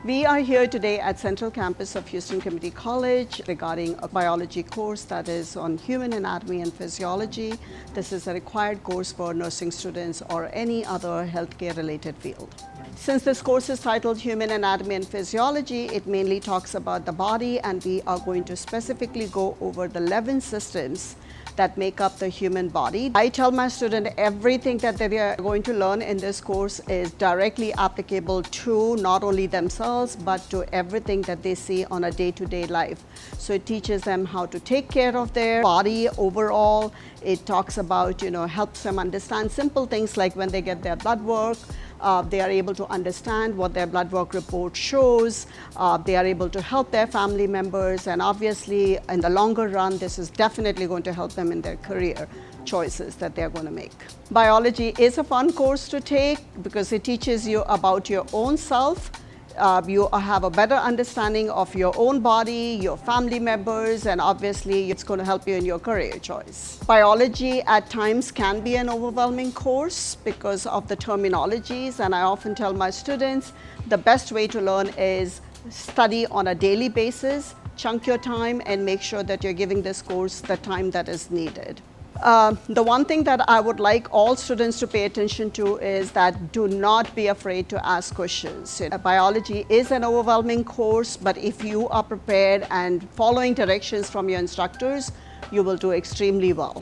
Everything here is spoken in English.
We are here today at Central Campus of Houston Community College regarding a biology course that is on human anatomy and physiology. This is a required course for nursing students or any other healthcare related field. Since this course is titled Human Anatomy and Physiology, it mainly talks about the body, and we are going to specifically go over the 11 systems that make up the human body. I tell my students everything that they are going to learn in this course is directly applicable to not only themselves but to everything that they see on a day-to-day life. So it teaches them how to take care of their body overall. It talks about, helps them understand simple things like when they get their blood work, they are able to understand what their blood work report shows. They are able to help their family members, and obviously in the longer run this is definitely going to help them in their career choices that they're going to make. Biology is a fun course to take because it teaches you about your own self. You have a better understanding of your own body, your family members, and obviously it's going to help you in your career choice. Biology at times can be an overwhelming course because of the terminologies, and I often tell my students the best way to learn is study on a daily basis, chunk your time, and make sure that you're giving this course the time that is needed. The one thing that I would like all students to pay attention to is that do not be afraid to ask questions. Biology is an overwhelming course, but if you are prepared and following directions from your instructors, you will do extremely well.